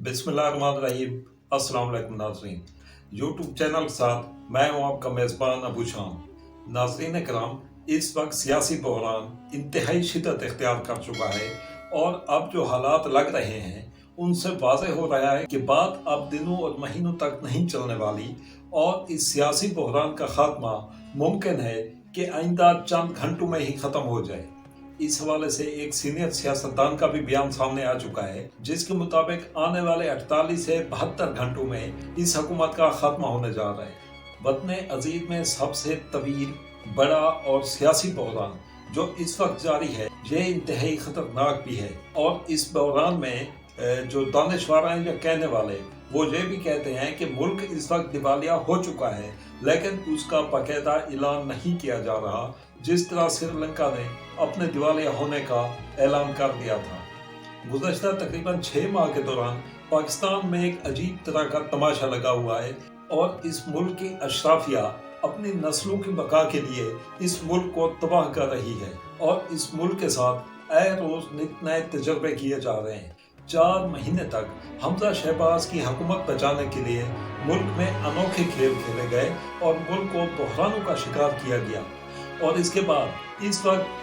बिस्मिल्लाहिर्रहमानिर्रहीम। अस्सलाम वालेकुम नाज़रीन। यूट्यूब चैनल के साथ मैं हूं आपका मेज़बान अबू शाम। नाज़रीन कराम, इस वक्त सियासी बहरान इंतहाई शिद्दत इख्तियार कर चुका है और अब जो हालात लग रहे हैं उनसे वाज़ेह हो रहा है कि बात अब दिनों और महीनों तक नहीं चलने वाली और इस सियासी बहरान का खात्मा मुमकिन है कि आइंदा चंद घंटों में ही ख़त्म हो जाए। इस हवाले से एक सीनियर सियासतदान का भी बयान सामने आ चुका है, जिसके मुताबिक आने वाले 48 से 72 घंटों में इस हुकूमत का खात्मा होने जा रहा है। वतन अजीज में सबसे तवील, बड़ा और सियासी बहरान जो इस वक्त जारी है, ये इंतहाई खतरनाक भी है। और इस बहरान में जो दानिशवर हैं या कहने वाले, वो ये भी कहते हैं कि मुल्क इस वक्त दिवालिया हो चुका है, लेकिन उसका बाकायदा ऐलान नहीं किया जा रहा, जिस तरह श्रीलंका ने अपने दिवालिया होने का ऐलान कर दिया था। गुज़श्ता तकरीबन 6 माह के दौरान पाकिस्तान में एक अजीब तरह का तमाशा लगा हुआ है और इस मुल्क की अशराफिया अपनी नस्लों की बका के लिए इस मुल्क को तबाह कर रही है और इस मुल्क के साथ आए रोज नित नए तजर्बे किए जा रहे हैं। 4 महीने तक हमजा शहबाज की हुकूमत बचाने के लिए मुल्क में अनोखे खेल खेले गए और मुल्क को बहरानों का शिकार किया गया। और इसके बाद इस वक्त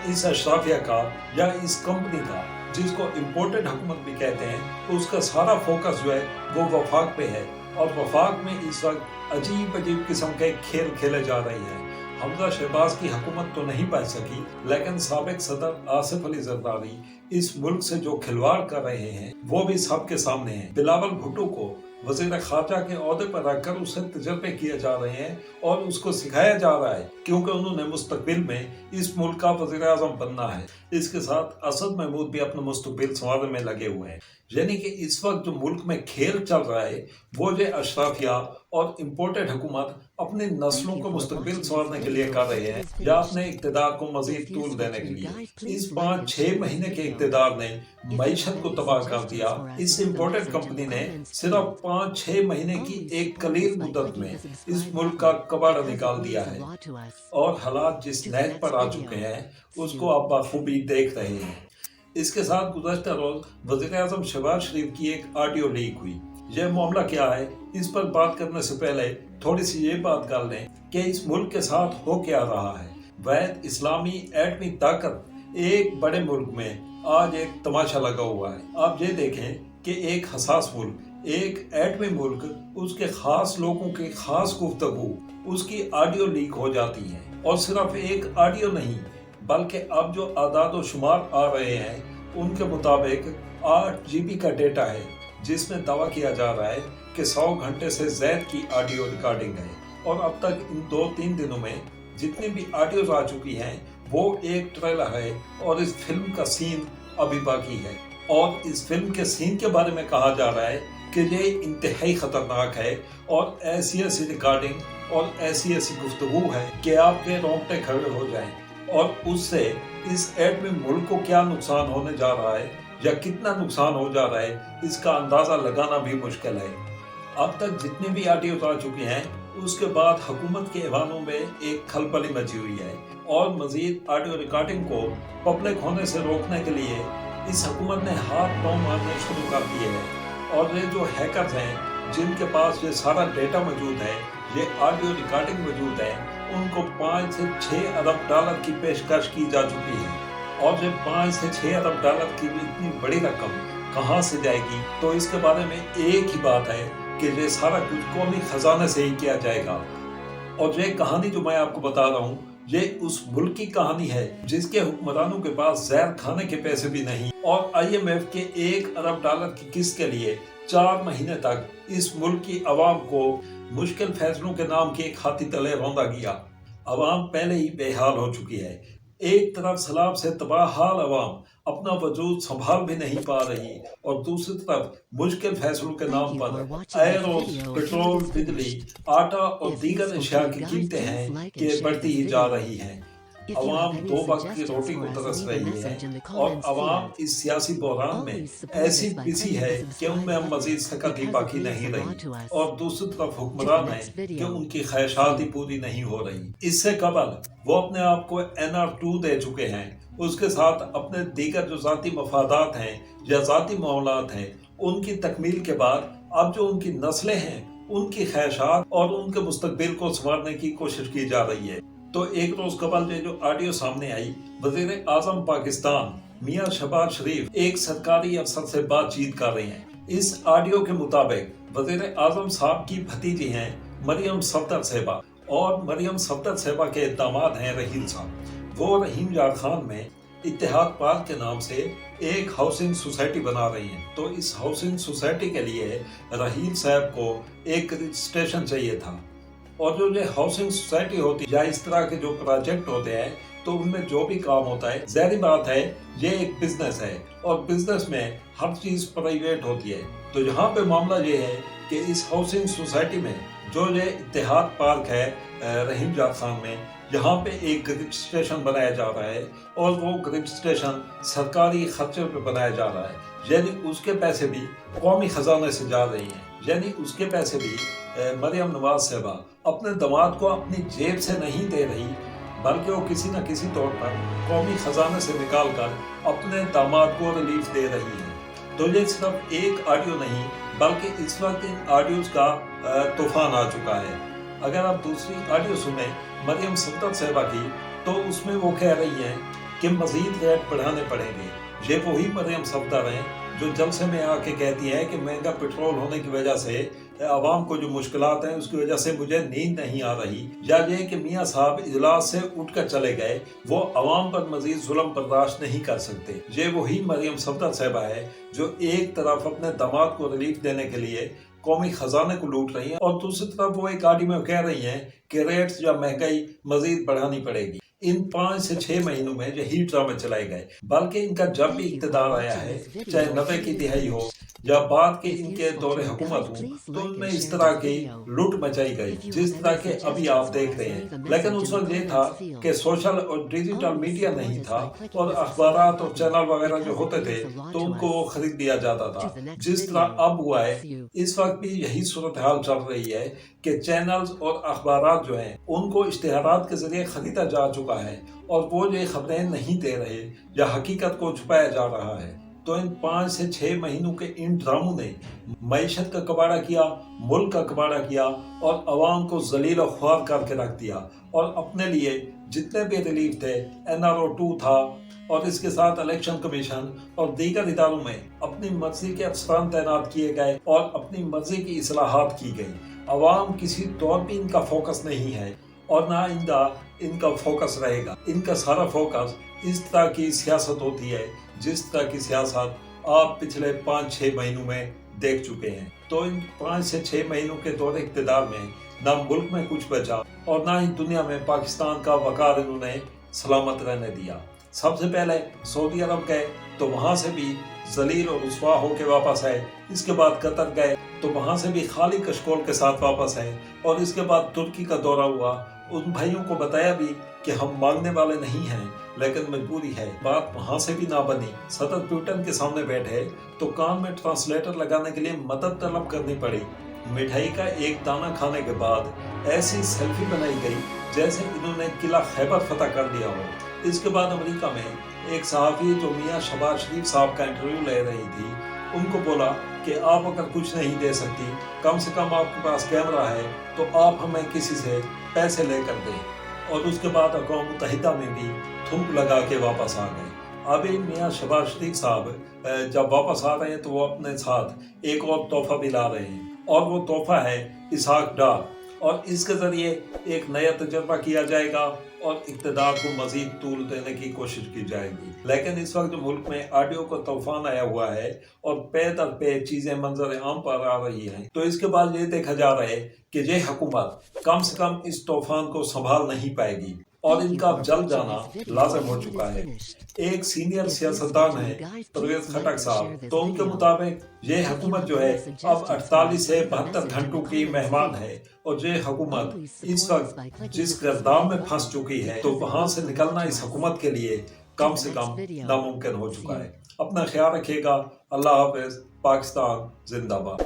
इस अशराफिया का या इस कंपनी का, जिसको इम्पोर्टेड हुकूमत भी कहते हैं, तो उसका सारा फोकस जो है वो वफाक पे है और वफाक में इस वक्त अजीब अजीब किस्म के खेल खेले जा रहे हैं। हमजा शहबाज की हुकूमत तो नहीं बच सकी, लेकिन साबिक सदर आसिफ अली जरदारी इस मुल्क से जो खिलवाड़ कर रहे हैं वो भी सबके सामने है। बिलावल भुट्टो को वज़ीर ख़ारजा के ओहदे पर रखकर उससे तजर्बे किए जा रहे हैं और उसको सिखाया जा रहा है, क्योंकि उन्होंने मुस्तकबिल में इस मुल्क का वज़ीर आज़म बनना है। इसके साथ असद महमूद भी अपना मुस्तकबिल संवारने में लगे हुए हैं। यानी कि इस वक्त जो मुल्क में खेल चल रहा है वो जो अशराफिया और इम्पोर्टेड हुकूमत अपनी नस्लों को मुस्तकबिल संवारने के लिए कर रहे हैं या अपने इक़्तिदार को मज़ीद तूल देने के लिए। इस 5-6 महीने के इक़्तिदार ने मईशत को तबाह कर दिया। इस इम्पोर्टेड कंपनी ने सिर्फ 5-6 महीने की एक कलील मुद्दत में इस मुल्क का कबाड़ा निकाल दिया है और हालात जिस नहज पर आ चुके हैं उसको आप बखूबी देख रहे हैं। इसके साथ गुज़श्ता रोज वज़ीर आज़म शहबाज शरीफ की एक ऑडियो लीक हुई। यह मामला क्या है, इस पर बात करने से पहले थोड़ी सी ये बात कर लें कि इस मुल्क के साथ हो क्या रहा है। वैध इस्लामी एटमी ताकत एक बड़े मुल्क में आज एक तमाशा लगा हुआ है। आप ये देखें कि एक हसास मुल्क, एक एटमी मुल्क, उसके खास लोगों की खास गुफ्तगू, उसकी ऑडियो लीक हो जाती है। और सिर्फ एक ऑडियो नहीं, बल्कि अब जो आदाद व शुमार आ रहे हैं उनके मुताबिक 8 GB का डेटा है, जिसमें दावा किया जा रहा है कि 100 घंटे से ज़्यादा की ऑडियो रिकॉर्डिंग है। और अब तक इन 2-3 दिनों में जितनी भी ऑडियोज आ चुकी हैं वो एक ट्रेलर है और इस फिल्म का सीन अभी बाकी है। और इस फिल्म के सीन के बारे में कहा जा रहा है कि ये इंतहाई खतरनाक है और ऐसी रिकॉर्डिंग और ऐसी गुफ्तगू है कि आपके रोंगटे खड़े हो जाएं। और उससे इस एटमी मुल्क को क्या नुकसान होने जा रहा है या कितना नुकसान हो जा रहा है, इसका अंदाज़ा लगाना भी मुश्किल है। अब तक जितने भी ऑडियोज आ चुके हैं उसके बाद हुकूमत के ऐवानों में एक खलबली मची हुई है और मजीद ऑडियो रिकॉर्डिंग को पब्लिक होने से रोकने के लिए इस हुकूमत ने हाथ पांव मारने शुरू कर दिए हैं। और ये जो हैकर्स हैं जिनके पास ये सारा डेटा मौजूद है, ये ऑडियो रिकॉर्डिंग मौजूद है, उनको 5 से 6 अरब डॉलर की पेशकश की जा चुकी है। और ये 5 से 6 अरब डॉलर की इतनी बड़ी रकम कहाँ से जाएगी, तो इसके बारे में एक ही बात है कि ये सारा कुछ कौमी खजाने से ही किया जाएगा। और ये कहानी जो मैं आपको बता रहा हूँ, ये उस मुल्क की कहानी है जिसके हुक्मरानों के पास जहर खाने के पैसे भी नहीं और IMF के 1 अरब डॉलर की किस्त के लिए 4 महीने तक इस मुल्क की आवाम को मुश्किल फैसलों के नाम के खाती तले रौंदा गया। आवाम पहले ही बेहाल हो चुकी है। एक तरफ सैलाब से तबाह हाल आवाम अपना वजूद संभाल भी नहीं पा रही और दूसरी तरफ मुश्किल फैसलों के नाम पर आए रोज पेट्रोल, बिजली, आटा और दीगर अशिया की कीमतें हैं कि बढ़ती ही जा रही हैं। अवाम 2 वक्त की रोटी को तरस रही है और अवाम इस सियासी बहरान में ऐसी पिसी है कि उनमें हम मजीद सकत ही बाकी नहीं रही और दूसरी तरफ हुक्मरान है कि उनकी ख्वाहिशात ही पूरी नहीं हो रही। इससे कबल वो अपने आप को NR2 दे चुके हैं, उसके साथ अपने दीगर जो ज़ाती मफादात हैं या ज़ाती मामलात हैं ان کی تکمیل کے بعد اب جو ان کی نسلیں ہیں ان کی خواہشات اور ان کے مستقبل کو سنوارنے کی کوشش کی جا رہی ہے۔ تو ایک روز قبل جو آڈیو سامنے آئی، وزیر اعظم پاکستان میاں شہباز شریف ایک سرکاری افسر سے بات چیت کر رہے ہیں۔ اس آڈیو کے مطابق وزیر اعظم صاحب کی بھتیجی ہیں مریم صفدر صاحبہ، اور مریم صفدر صاحبہ کے داماد ہیں رحیل صاحب۔ وہ رحیم یار خان میں اتحاد پارک کے نام سے ایک ہاؤسنگ سوسائٹی بنا رہی ہیں۔ تو اس ہاؤسنگ سوسائٹی کے لیے رحیل صاحب کو ایک رجسٹریشن چاہیے تھا، اور جو یہ ہاؤسنگ سوسائٹی ہوتی ہے یا اس طرح کے جو پروجیکٹ ہوتے ہیں تو ان میں جو بھی کام ہوتا ہے، ظاہری بات ہے یہ ایک بزنس ہے، اور بزنس میں ہر چیز پرائیویٹ ہوتی ہے۔ تو یہاں پہ معاملہ یہ ہے کہ اس ہاؤسنگ سوسائٹی میں جو یہ اتحاد پارک ہے رحیم یار خان میں، یہاں پہ ایک رجسٹریشن بنایا جا رہا ہے، اور وہ رجسٹریشن سرکاری خرچے پہ بنایا جا رہا ہے، یعنی اس کے پیسے بھی قومی خزانے سے جا رہی ہیں، یعنی اس کے پیسے بھی مریم نواز صاحبہ اپنے داماد کو اپنی جیب سے نہیں دے رہی، بلکہ وہ کسی نہ کسی طور پر قومی خزانے سے نکال کر اپنے داماد کو ریلیف دے رہی ہے۔ تو یہ صرف ایک آڈیو نہیں، بلکہ اس وقت ان آڈیوز کا طوفان آ چکا ہے۔ اگر آپ دوسری آڈیو سنیں مریم صفدر صاحبہ کی، تو اس میں وہ کہہ رہی ہیں کہ مزید ریٹ بڑھانے پڑیں گے۔ یہ وہی مریم صفدر ہیں جو جلسے میں آ کے کہتی ہے کہ مہنگا پیٹرول ہونے کی وجہ سے عوام کو جو مشکلات ہیں اس کی وجہ سے مجھے نیند نہیں آ رہی، یا یہ کہ میاں صاحب اجلاس سے اٹھ کر چلے گئے، وہ عوام پر مزید ظلم برداشت نہیں کر سکتے۔ یہ وہی مریم صفدر صاحبہ ہے جو ایک طرف اپنے داماد کو ریلیف دینے کے لیے قومی خزانے کو لوٹ رہی ہیں، اور دوسری طرف وہ ایک آڈیو میں کہہ رہی ہیں کہ ریٹس یا مہنگائی مزید بڑھانی پڑے گی۔ ان 5 سے 6 مہینوں میں یہی ڈرامے چلائے گئے، بلکہ ان کا جب بھی اقتدار آیا ہے، چاہے 90 کی دہائی ہو یا بعد کے ان کے دور حکومت ہوں، تو ان میں اس طرح کی لوٹ مچائی گئی جس طرح کے ابھی آپ دیکھ رہے ہیں۔ لیکن اس وقت یہ تھا کہ سوشل اور ڈیجیٹل میڈیا نہیں تھا، اور اخبارات اور چینل وغیرہ جو ہوتے تھے تو ان کو خرید لیا جاتا تھا۔ جس طرح اب ہوا ہے، اس وقت بھی یہی صورتحال چل رہی ہے کہ چینلز اور اخبارات جو ہیں ان کو اشتہارات کے ذریعے خریدا جا چکا ہے، اور وہ یہ خبریں نہیں دے رہے یا حقیقت کو چھپایا جا رہا ہے۔ تو ان 5 سے 6 مہینوں کے ان ڈراموں نے معیشت کا کباڑہ کیا، ملک کا کباڑہ کیا، اور عوام کو ذلیل و خوار کر کے رکھ دیا، اور اپنے لیے جتنے بھی ریلیف تھے، NRO2 تھا، اور اس کے ساتھ الیکشن کمیشن اور دیگر اداروں میں اپنی مرضی کے افسران تعینات کیے گئے اور اپنی مرضی کی اصلاحات کی گئی۔ عوام کسی طور پہ ان کا فوکس نہیں ہے، اور نہ ان کا فوکس رہے گا۔ ان کا سارا فوکس اس طرح کی سیاست ہوتی ہے جس طرح کی سیاست آپ پچھلے 5-6 مہینوں میں دیکھ چکے ہیں۔ تو ان 5 سے 6 مہینوں کے دور اقتدار میں نہ ملک میں کچھ بچا، اور نہ ہی دنیا میں پاکستان کا وقار انہوں نے سلامت رہنے دیا۔ سب سے پہلے سعودی عرب گئے تو وہاں سے بھی ذلیل اور رسوا ہو کے واپس آئے، اس کے بعد قطر گئے تو وہاں سے بھی خالی کشکول کے ساتھ واپس آئے، اور اس کے بعد ترکی کا دورہ ہوا۔ ان بھائیوں کو بتایا بھی کہ ہم مانگنے والے نہیں ہیں، لیکن مجبوری ہے۔ بات وہاں سے بھی نہ بنی، صدر پیوٹن کے سامنے بیٹھے تو کان میں ٹرانسلیٹر لگانے کے لیے مدد طلب کرنی پڑی۔ مٹھائی کا ایک دانہ کھانے کے بعد ایسی سیلفی بنائی گئی جیسے انہوں نے قلعہ خیبر فتح کر لیا ہو۔ اس کے بعد امریکہ میں ایک صحافی جو میاں شہباز شریف صاحب کا انٹرویو لے رہی تھی، ان کو بولا کہ آپ اگر کچھ نہیں دے سکتی، کم سے کم آپ کے پاس کیمرہ ہے تو آپ ہمیں کسی سے پیسے لے کر دیں، اور اس کے بعد اقوام متحدہ میں بھی تھوک لگا کے واپس آ گئے۔ ابھی میاں شہباز شریف صاحب جب واپس آ رہے ہیں تو وہ اپنے ساتھ ایک اور تحفہ بھی لا رہے ہیں، اور وہ تحفہ ہے اسحاق ڈار، اور اس کے ذریعے ایک نیا تجربہ کیا جائے گا اور اقتدار کو مزید طول دینے کی کوشش کی جائے گی۔ لیکن اس وقت جو ملک میں آڈیو کا طوفان آیا ہوا ہے اور پے در پے چیزیں منظر عام پر آ رہی ہیں، تو اس کے بعد یہ دیکھا جا رہا ہے کہ یہ حکومت کم سے کم اس طوفان کو سنبھال نہیں پائے گی، اور ان کا اب جل جانا لازم ہو چکا ہے۔ ایک سینئر سیاستدان ہے پرویز خٹک صاحب، تو ان کے مطابق یہ حکومت جو ہے اب 48 سے 72 گھنٹوں کی مہمان ہے، اور یہ حکومت اس وقت جس گرداب میں پھنس چکی ہے تو وہاں سے نکلنا اس حکومت کے لیے کم سے کم ناممکن ہو چکا ہے۔ اپنا خیال رکھیے گا۔ اللہ حافظ۔ پاکستان زندہ باد۔